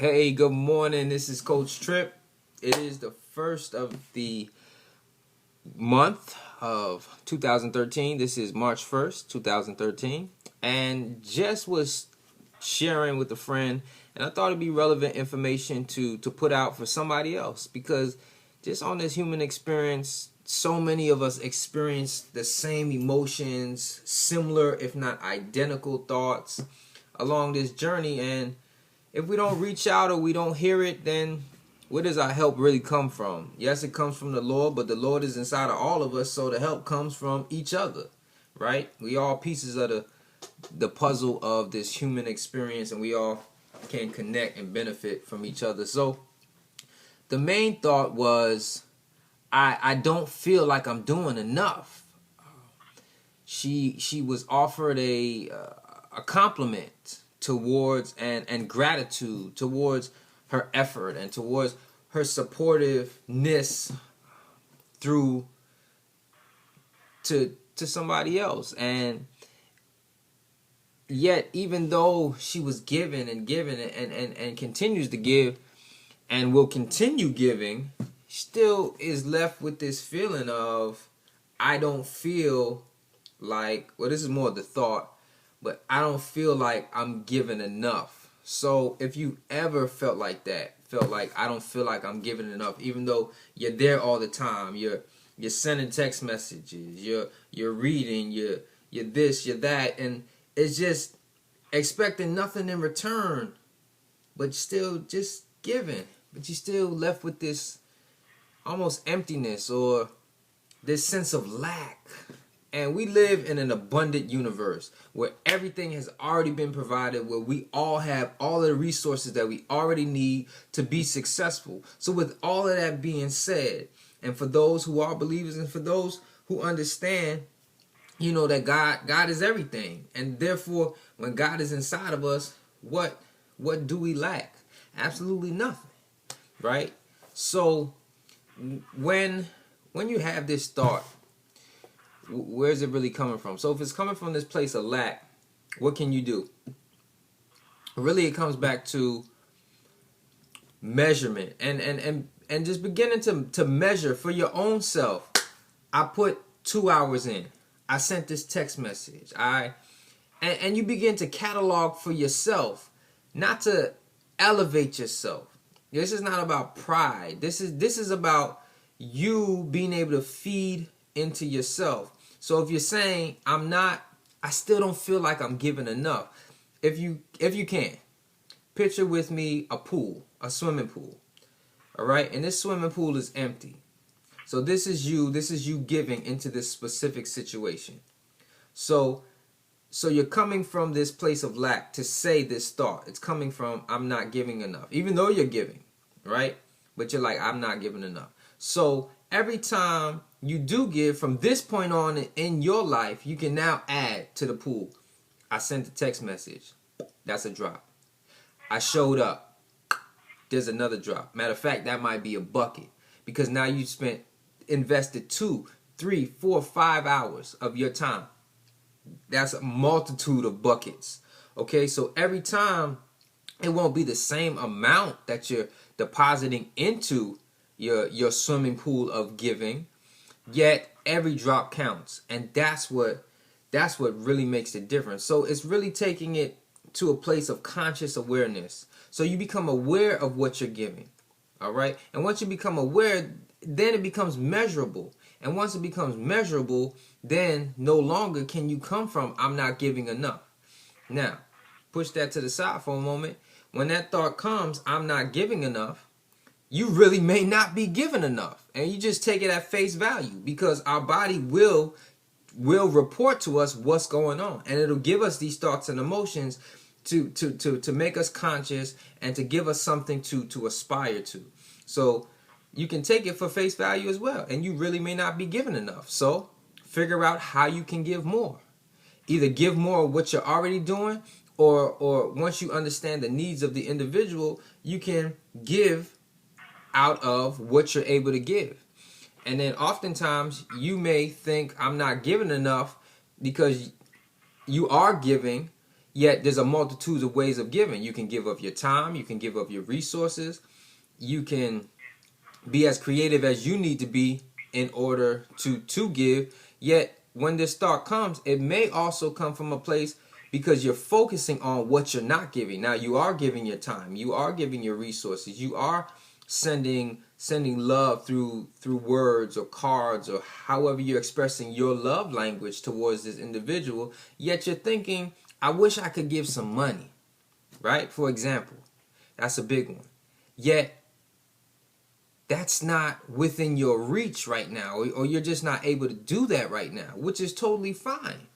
Hey, good morning. This is Coach Tripp. It is the first of the month of 2013. This is March 1st, 2013. And just was sharing with a friend, and I thought it'd be relevant information to put out for somebody else because just on this human experience, so many of us experience the same emotions, similar if not identical thoughts along this journey. And if we don't reach out or we don't hear it, then where does our help really come from? Yes, it comes from the Lord, but the Lord is inside of all of us, so the help comes from each other, right? We all pieces of the puzzle of this human experience, and we all can connect and benefit from each other. So the main thought was, I don't feel like I'm doing enough. She was offered a compliment towards and gratitude towards her effort and towards her supportiveness through to somebody else. And yet, even though she was giving and giving and continues to give and will continue giving, still is left with this feeling of, I don't feel like, well, this is more the thought, but I don't feel like I'm giving enough. So if you ever felt like that, felt like I don't feel like I'm giving enough, even though you're there all the time, you're sending text messages, you're reading, you're this, you're that, and it's just expecting nothing in return, but still just giving, but you still left with this almost emptiness or this sense of lack. And we live in an abundant universe where everything has already been provided, where we all have all of the resources that we already need to be successful. So with all of that being said, and for those who are believers and for those who understand, that God is everything. And therefore, when God is inside of us, what do we lack? Absolutely nothing, right? So when you have this thought, where's it really coming from? So if it's coming from this place of lack, what can you do? Really, it comes back to measurement and just beginning to measure for your own self. I put 2 hours in. I sent this text message. And you begin to catalog for yourself, not to elevate yourself. This is not about pride. This is about you being able to feed into yourself. So if you're saying I still don't feel like I'm giving enough. If you can, picture with me a pool, a swimming pool. All right? And this swimming pool is empty. So this is you giving into this specific situation. So you're coming from this place of lack to say this thought. It's coming from, I'm not giving enough. Even though you're giving, right? But you're like, I'm not giving enough. So every time you do give from this point on in your life, you can now add to the pool. I sent a text message. That's a drop. I showed up. There's another drop. Matter of fact, that might be a bucket because now you invested 2, 3, 4, 5 hours of your time. That's a multitude of buckets. Okay, so every time it won't be the same amount that you're depositing into your swimming pool of giving, yet every drop counts. And that's what really makes the difference. So it's really taking it to a place of conscious awareness. So you become aware of what you're giving. All right? And once you become aware, then it becomes measurable. And once it becomes measurable, then no longer can you come from, I'm not giving enough. Now, push that to the side for a moment. When that thought comes, I'm not giving enough, you really may not be giving enough. And you just take it at face value because our body will report to us what's going on. And it'll give us these thoughts and emotions to make us conscious and to give us something to aspire to. So you can take it for face value as well. And you really may not be giving enough. So figure out how you can give more. Either give more of what you're already doing, or once you understand the needs of the individual, you can give out of what you're able to give. And then oftentimes you may think I'm not giving enough because you are giving, Yet there's a multitude of ways of giving. You can give of your time, you can give of your resources, you can be as creative as you need to be in order to give. Yet when this thought comes, it may also come from a place because you're focusing on what you're not giving. Now you are giving your time, you are giving your resources, you are sending love through words or cards or however you're expressing your love language towards this individual. Yet you're thinking, I wish I could give some money, right? For example, that's a big one. Yet that's not within your reach right now, or you're just not able to do that right now, which is totally fine.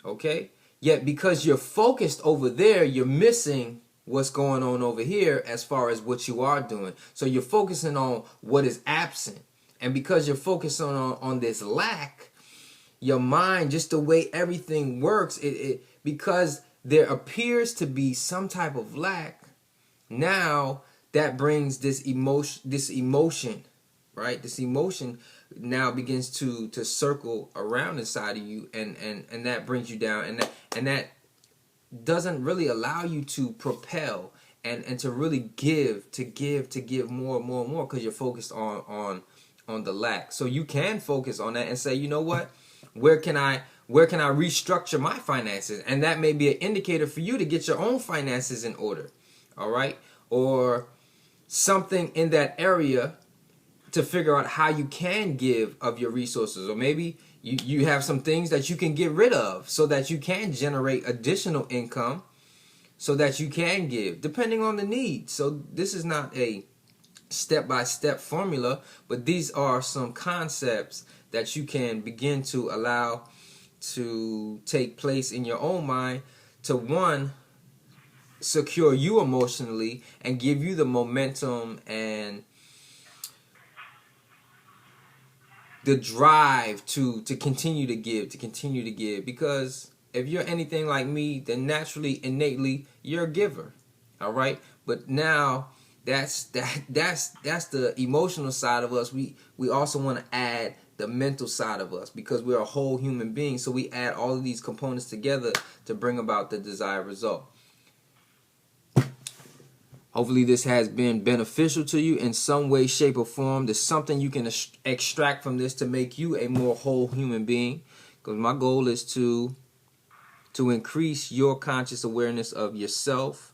Okay? Yet because you're focused over there, you're missing what's going on over here as far as what you are doing. So you're focusing on what is absent. And because you're focusing on this lack, your mind, just the way everything works, because there appears to be some type of lack, now that brings this emotion, right? This emotion now begins to circle around inside of you, and that brings you down, and that doesn't really allow you to propel and to really give more and more and more, because you're focused on the lack. So you can focus on that and say, you know what, where can I restructure my finances? And that may be an indicator for you to get your own finances in order. All right? Or something in that area to figure out how you can give of your resources. Or maybe you have some things that you can get rid of so that you can generate additional income so that you can give, depending on the need. So this is not a step-by-step formula, but these are some concepts that you can begin to allow to take place in your own mind to, one, secure you emotionally and give you the momentum and the drive to continue to give, because if you're anything like me, then naturally, innately, you're a giver. All right? But now that's the emotional side of us. We also want to add the mental side of us, because we're a whole human being. So we add all of these components together to bring about the desired result. Hopefully this has been beneficial to you in some way, shape, or form. There's something you can extract from this to make you a more whole human being. Because my goal is to increase your conscious awareness of yourself,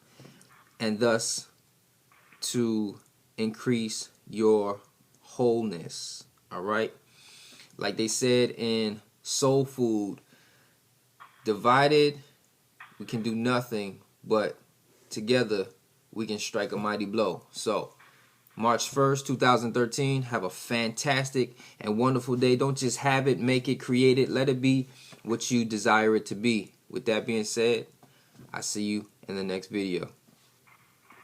and thus to increase your wholeness. All right? Like they said in Soul Food, divided we can do nothing, but together we can strike a mighty blow. So March 1st, 2013, have a fantastic and wonderful day. Don't just have it, make it, create it. Let it be what you desire it to be. With that being said, I see you in the next video.